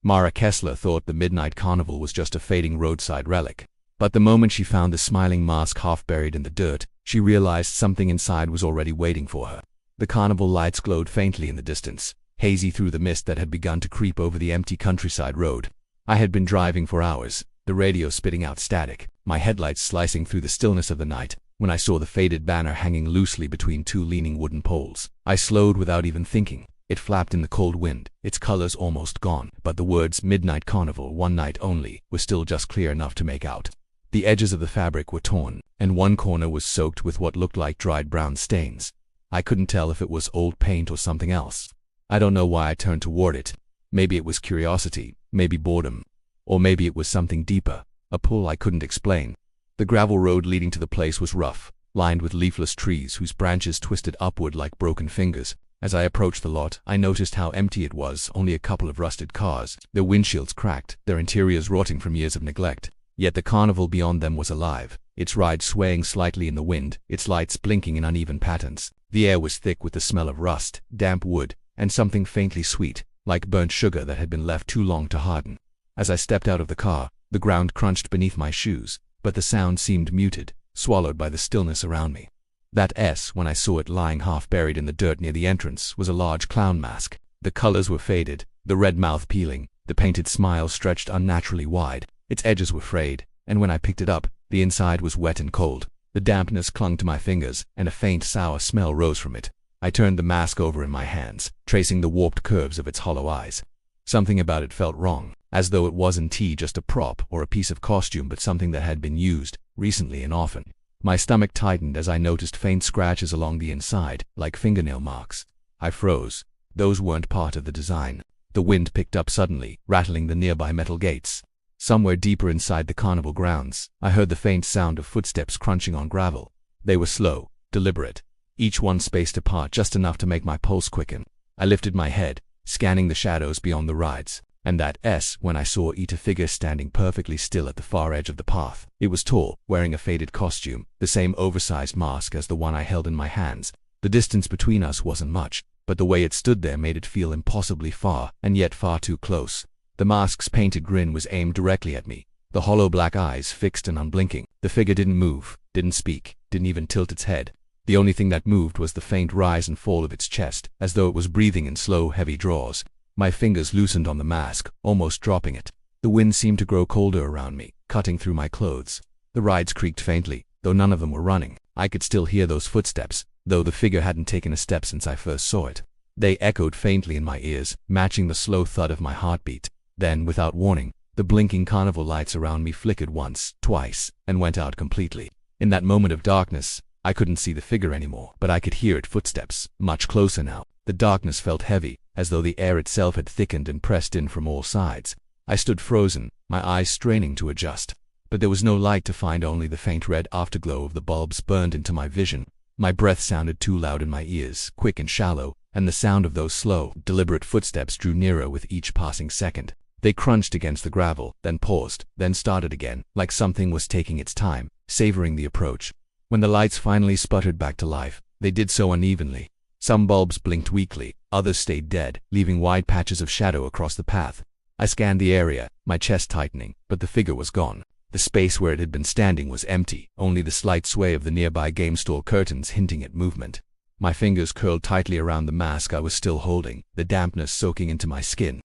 Mara Kessler thought the Midnight Carnival was just a fading roadside relic. But the moment she found the smiling mask half buried in the dirt, she realized something inside was already waiting for her. The carnival lights glowed faintly in the distance, hazy through the mist that had begun to creep over the empty countryside road. I had been driving for hours, the radio spitting out static, my headlights slicing through the stillness of the night, when I saw the faded banner hanging loosely between two leaning wooden poles. I slowed without even thinking. It flapped in the cold wind, its colors almost gone, but the words "Midnight Carnival, one night only" were still just clear enough to make out. The edges of the fabric were torn, and one corner was soaked with what looked like dried brown stains. I couldn't tell if it was old paint or something else. I don't know why I turned toward it. Maybe it was curiosity, maybe boredom, or maybe it was something deeper, a pull I couldn't explain. The gravel road leading to the place was rough, lined with leafless trees whose branches twisted upward like broken fingers. As I approached the lot, I noticed how empty it was, only a couple of rusted cars, their windshields cracked, their interiors rotting from years of neglect. Yet the carnival beyond them was alive, its ride swaying slightly in the wind, its lights blinking in uneven patterns. The air was thick with the smell of rust, damp wood, and something faintly sweet, like burnt sugar that had been left too long to harden. As I stepped out of the car, the ground crunched beneath my shoes, but the sound seemed muted, swallowed by the stillness around me. That S, when I saw it lying half buried in the dirt near the entrance, was a large clown mask. The colors were faded, the red mouth peeling, the painted smile stretched unnaturally wide. Its edges were frayed, and when I picked it up, the inside was wet and cold. The dampness clung to my fingers, and a faint sour smell rose from it. I turned the mask over in my hands, tracing the warped curves of its hollow eyes. Something about it felt wrong, as though it wasn't just a prop or a piece of costume but something that had been used, recently and often. My stomach tightened as I noticed faint scratches along the inside, like fingernail marks. I froze. Those weren't part of the design. The wind picked up suddenly, rattling the nearby metal gates. Somewhere deeper inside the carnival grounds, I heard the faint sound of footsteps crunching on gravel. They were slow, deliberate, each one spaced apart just enough to make my pulse quicken. I lifted my head, scanning the shadows beyond the rides, and that S when I saw a figure standing perfectly still at the far edge of the path. It was tall, wearing a faded costume, the same oversized mask as the one I held in my hands. The distance between us wasn't much, but the way it stood there made it feel impossibly far, and yet far too close. The mask's painted grin was aimed directly at me, the hollow black eyes fixed and unblinking. The figure didn't move, didn't speak, didn't even tilt its head. The only thing that moved was the faint rise and fall of its chest, as though it was breathing in slow, heavy draws. My fingers loosened on the mask, almost dropping it. The wind seemed to grow colder around me, cutting through my clothes. The rides creaked faintly, though none of them were running. I could still hear those footsteps, though the figure hadn't taken a step since I first saw it. They echoed faintly in my ears, matching the slow thud of my heartbeat. Then, without warning, the blinking carnival lights around me flickered once, twice, and went out completely. In that moment of darkness, I couldn't see the figure anymore, but I could hear its footsteps, much closer now. The darkness felt heavy, as though the air itself had thickened and pressed in from all sides. I stood frozen, my eyes straining to adjust. But there was no light to find, only the faint red afterglow of the bulbs burned into my vision. My breath sounded too loud in my ears, quick and shallow, and the sound of those slow, deliberate footsteps drew nearer with each passing second. They crunched against the gravel, then paused, then started again, like something was taking its time, savoring the approach. When the lights finally sputtered back to life, they did so unevenly. Some bulbs blinked weakly, others stayed dead, leaving wide patches of shadow across the path. I scanned the area, my chest tightening, but the figure was gone. The space where it had been standing was empty, only the slight sway of the nearby game stall curtains hinting at movement. My fingers curled tightly around the mask I was still holding, the dampness soaking into my skin.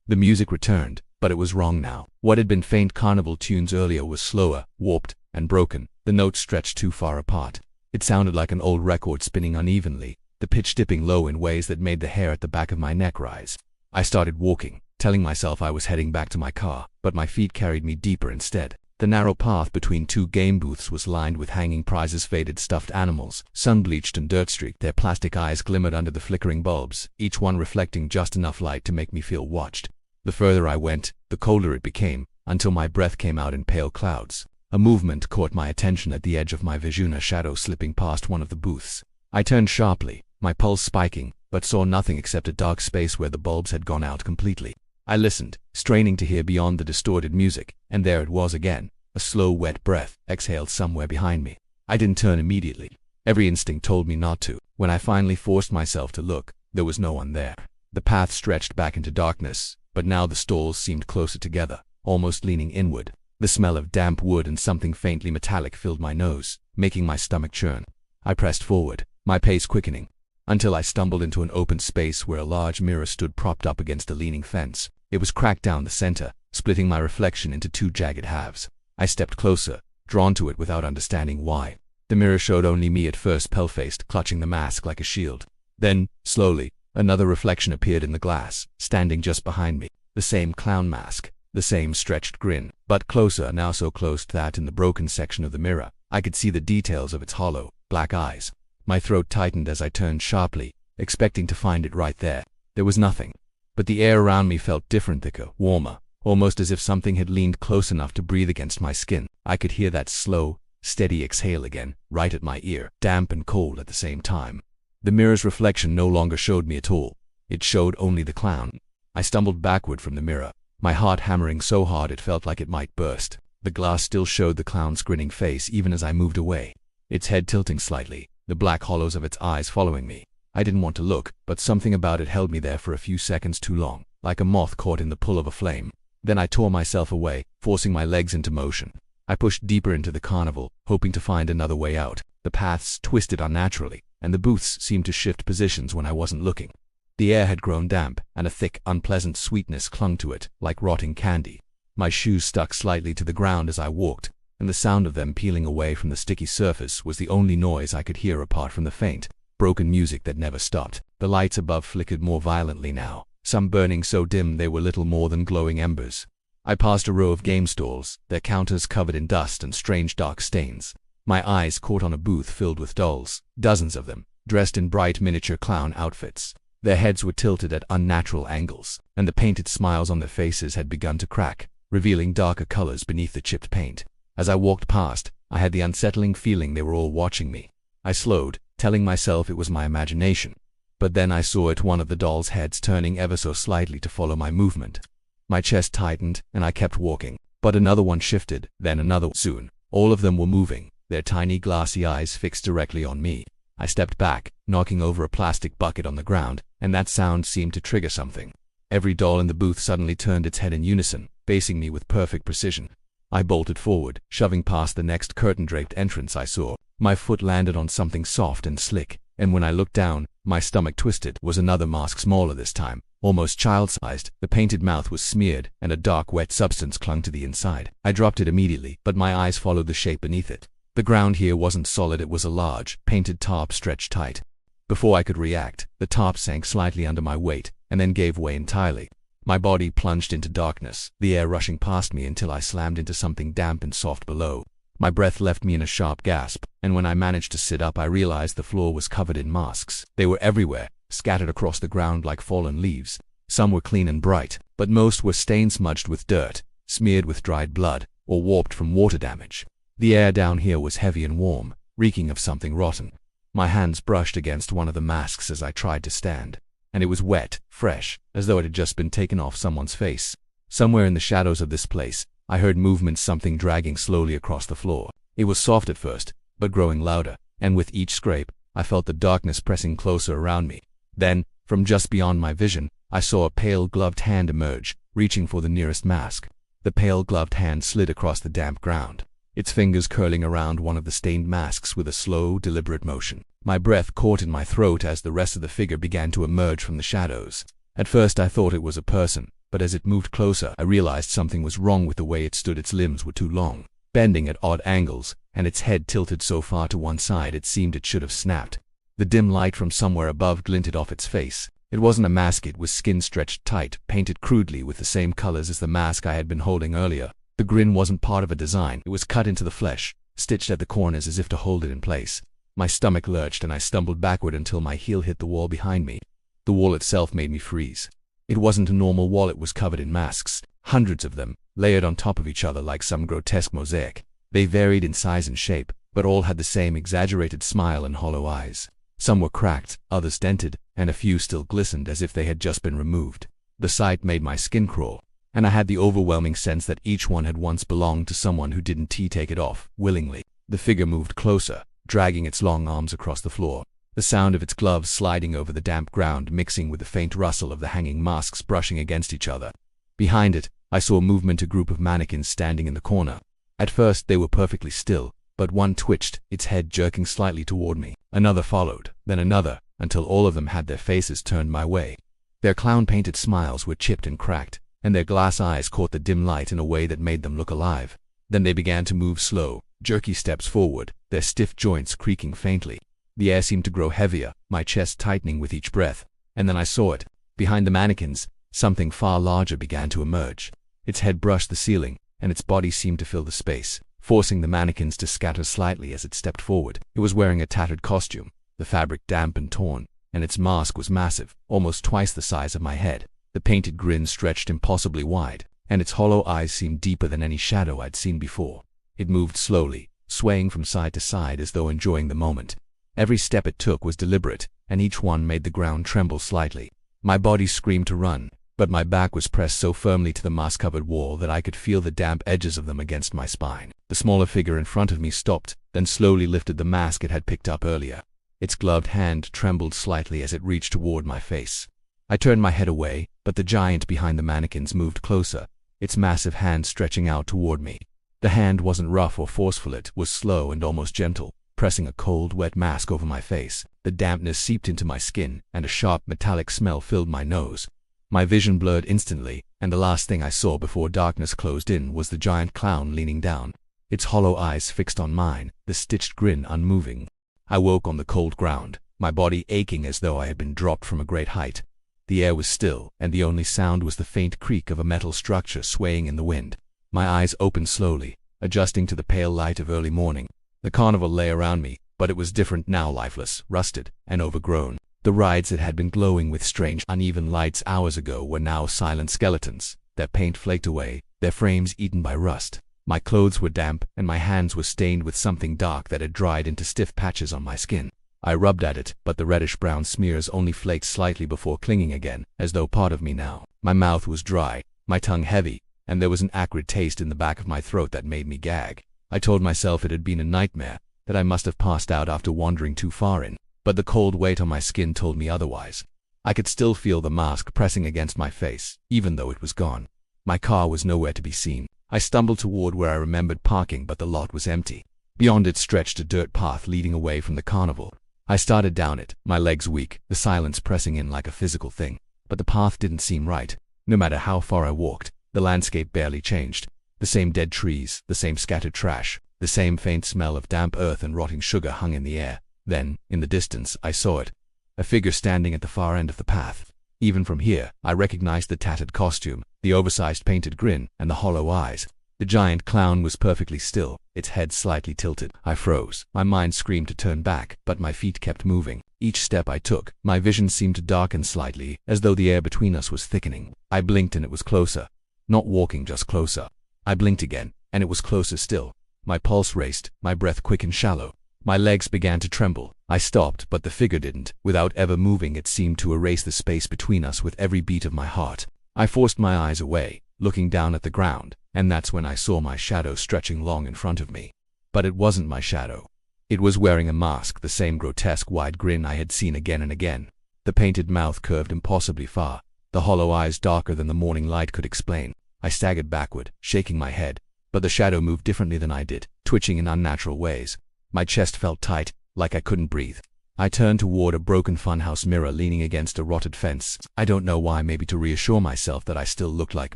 The music returned, but it was wrong now. What had been faint carnival tunes earlier was slower, warped, and broken. The notes stretched too far apart. It sounded like an old record spinning unevenly, the pitch dipping low in ways that made the hair at the back of my neck rise. I started walking, telling myself I was heading back to my car, but my feet carried me deeper instead. The narrow path between two game booths was lined with hanging prizes, faded stuffed animals, sun-bleached and dirt-streaked. Their plastic eyes glimmered under the flickering bulbs, each one reflecting just enough light to make me feel watched. The further I went, the colder it became, until my breath came out in pale clouds. A movement caught my attention at the edge of my vision, a shadow slipping past one of the booths. I turned sharply, my pulse spiking, but saw nothing except a dark space where the bulbs had gone out completely. I listened, straining to hear beyond the distorted music, and there it was again. A slow, wet breath exhaled somewhere behind me. I didn't turn immediately. Every instinct told me not to. When I finally forced myself to look, there was no one there. The path stretched back into darkness, but now the stalls seemed closer together, almost leaning inward. The smell of damp wood and something faintly metallic filled my nose, making my stomach churn. I pressed forward, my pace quickening, until I stumbled into an open space where a large mirror stood propped up against a leaning fence. It was cracked down the center, splitting my reflection into two jagged halves. I stepped closer, drawn to it without understanding why. The mirror showed only me at first, pale-faced, clutching the mask like a shield. Then, slowly, another reflection appeared in the glass, standing just behind me. The same clown mask, the same stretched grin, but closer, now so close that in the broken section of the mirror, I could see the details of its hollow, black eyes. My throat tightened as I turned sharply, expecting to find it right there. There was nothing. But the air around me felt different, thicker, warmer, almost as if something had leaned close enough to breathe against my skin. I could hear that slow, steady exhale again, right at my ear, damp and cold at the same time. The mirror's reflection no longer showed me at all. It showed only the clown. I stumbled backward from the mirror, my heart hammering so hard it felt like it might burst. The glass still showed the clown's grinning face even as I moved away, its head tilting slightly, the black hollows of its eyes following me. I didn't want to look, but something about it held me there for a few seconds too long, like a moth caught in the pull of a flame. Then I tore myself away, forcing my legs into motion. I pushed deeper into the carnival, hoping to find another way out. The paths twisted unnaturally, and the booths seemed to shift positions when I wasn't looking. The air had grown damp, and a thick, unpleasant sweetness clung to it, like rotting candy. My shoes stuck slightly to the ground as I walked, and the sound of them peeling away from the sticky surface was the only noise I could hear apart from the faint, broken music that never stopped. The lights above flickered more violently now, some burning so dim they were little more than glowing embers. I passed a row of game stalls, their counters covered in dust and strange dark stains. My eyes caught on a booth filled with dolls, dozens of them, dressed in bright miniature clown outfits. Their heads were tilted at unnatural angles, and the painted smiles on their faces had begun to crack, revealing darker colors beneath the chipped paint. As I walked past, I had the unsettling feeling they were all watching me. I slowed, telling myself it was my imagination. But then I saw one of the dolls' heads turning ever so slightly to follow my movement. My chest tightened, and I kept walking. But another one shifted, then another. Soon, all of them were moving, their tiny glassy eyes fixed directly on me. I stepped back, knocking over a plastic bucket on the ground, and that sound seemed to trigger something. Every doll in the booth suddenly turned its head in unison, facing me with perfect precision. I bolted forward, shoving past the next curtain-draped entrance I saw. My foot landed on something soft and slick, and when I looked down, my stomach twisted. Was another mask, smaller this time, almost child-sized. The painted mouth was smeared, and a dark, wet substance clung to the inside. I dropped it immediately, but my eyes followed the shape beneath it. The ground here wasn't solid, it was a large, painted tarp stretched tight. Before I could react, the tarp sank slightly under my weight, and then gave way entirely. My body plunged into darkness, the air rushing past me until I slammed into something damp and soft below. My breath left me in a sharp gasp, and when I managed to sit up I realized the floor was covered in masks. They were everywhere, scattered across the ground like fallen leaves. Some were clean and bright, but most were stain-smudged with dirt, smeared with dried blood, or warped from water damage. The air down here was heavy and warm, reeking of something rotten. My hands brushed against one of the masks as I tried to stand, and it was wet, fresh, as though it had just been taken off someone's face. Somewhere in the shadows of this place, I heard movement, something dragging slowly across the floor. It was soft at first, but growing louder, and with each scrape, I felt the darkness pressing closer around me. Then, from just beyond my vision, I saw a pale gloved hand emerge, reaching for the nearest mask. The pale gloved hand slid across the damp ground, its fingers curling around one of the stained masks with a slow, deliberate motion. My breath caught in my throat as the rest of the figure began to emerge from the shadows. At first I thought it was a person, but as it moved closer, I realized something was wrong with the way it stood. Its limbs were too long, bending at odd angles, and its head tilted so far to one side it seemed it should have snapped. The dim light from somewhere above glinted off its face. It wasn't a mask, it was skin stretched tight, painted crudely with the same colors as the mask I had been holding earlier. The grin wasn't part of a design, it was cut into the flesh, stitched at the corners as if to hold it in place. My stomach lurched and I stumbled backward until my heel hit the wall behind me. The wall itself made me freeze. It wasn't a normal wall, it was covered in masks, hundreds of them, layered on top of each other like some grotesque mosaic. They varied in size and shape, but all had the same exaggerated smile and hollow eyes. Some were cracked, others dented, and a few still glistened as if they had just been removed. The sight made my skin crawl, and I had the overwhelming sense that each one had once belonged to someone who didn't take it off willingly. The figure moved closer, dragging its long arms across the floor, the sound of its gloves sliding over the damp ground mixing with the faint rustle of the hanging masks brushing against each other. Behind it, I saw movement, a group of mannequins standing in the corner. At first they were perfectly still, but one twitched, its head jerking slightly toward me. Another followed, then another, until all of them had their faces turned my way. Their clown-painted smiles were chipped and cracked, and their glass eyes caught the dim light in a way that made them look alive. Then they began to move slow, jerky steps forward, their stiff joints creaking faintly. The air seemed to grow heavier, my chest tightening with each breath. And then I saw it. Behind the mannequins, something far larger began to emerge. Its head brushed the ceiling, and its body seemed to fill the space, forcing the mannequins to scatter slightly as it stepped forward. It was wearing a tattered costume, the fabric damp and torn, and its mask was massive, almost twice the size of my head. The painted grin stretched impossibly wide, and its hollow eyes seemed deeper than any shadow I'd seen before. It moved slowly, swaying from side to side as though enjoying the moment. Every step it took was deliberate, and each one made the ground tremble slightly. My body screamed to run, but my back was pressed so firmly to the mask-covered wall that I could feel the damp edges of them against my spine. The smaller figure in front of me stopped, then slowly lifted the mask it had picked up earlier. Its gloved hand trembled slightly as it reached toward my face. I turned my head away, but the giant behind the mannequins moved closer, its massive hand stretching out toward me. The hand wasn't rough or forceful, it was slow and almost gentle, pressing a cold, wet mask over my face. The dampness seeped into my skin, and a sharp, metallic smell filled my nose. My vision blurred instantly, and the last thing I saw before darkness closed in was the giant clown leaning down, its hollow eyes fixed on mine, the stitched grin unmoving. I woke on the cold ground, my body aching as though I had been dropped from a great height. The air was still, and the only sound was the faint creak of a metal structure swaying in the wind. My eyes opened slowly, adjusting to the pale light of early morning. The carnival lay around me, but it was different now, lifeless, rusted, and overgrown. The rides that had been glowing with strange, uneven lights hours ago were now silent skeletons, their paint flaked away, their frames eaten by rust. My clothes were damp, and my hands were stained with something dark that had dried into stiff patches on my skin. I rubbed at it, but the reddish-brown smears only flaked slightly before clinging again, as though part of me now. My mouth was dry, my tongue heavy, and there was an acrid taste in the back of my throat that made me gag. I told myself it had been a nightmare, that I must have passed out after wandering too far in, but the cold weight on my skin told me otherwise. I could still feel the mask pressing against my face, even though it was gone. My car was nowhere to be seen. I stumbled toward where I remembered parking, but the lot was empty. Beyond it stretched a dirt path leading away from the carnival. I started down it, my legs weak, the silence pressing in like a physical thing. But the path didn't seem right. No matter how far I walked, the landscape barely changed. The same dead trees, the same scattered trash, the same faint smell of damp earth and rotting sugar hung in the air. Then, in the distance, I saw it. A figure standing at the far end of the path. Even from here, I recognized the tattered costume, the oversized painted grin, and the hollow eyes. The giant clown was perfectly still, its head slightly tilted. I froze. My mind screamed to turn back, but my feet kept moving. Each step I took, my vision seemed to darken slightly, as though the air between us was thickening. I blinked and it was closer. Not walking, just closer. I blinked again, and it was closer still. My pulse raced, my breath quick and shallow. My legs began to tremble. I stopped, but the figure didn't. Without ever moving, it seemed to erase the space between us with every beat of my heart. I forced my eyes away, looking down at the ground, and that's when I saw my shadow stretching long in front of me. But it wasn't my shadow. It was wearing a mask, the same grotesque wide grin I had seen again and again. The painted mouth curved impossibly far, the hollow eyes darker than the morning light could explain. I staggered backward, shaking my head, but the shadow moved differently than I did, twitching in unnatural ways. My chest felt tight, like I couldn't breathe. I turned toward a broken funhouse mirror leaning against a rotted fence. I don't know why, maybe to reassure myself that I still looked like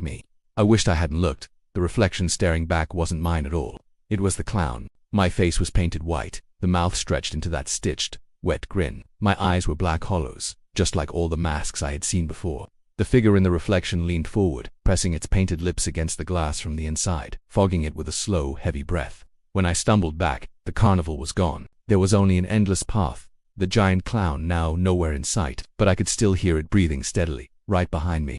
me. I wished I hadn't looked. The reflection staring back wasn't mine at all. It was the clown. My face was painted white, the mouth stretched into that stitched, wet grin. My eyes were black hollows, just like all the masks I had seen before. The figure in the reflection leaned forward, pressing its painted lips against the glass from the inside, fogging it with a slow, heavy breath. When I stumbled back, the carnival was gone. There was only an endless path, the giant clown now nowhere in sight, but I could still hear it breathing steadily, right behind me.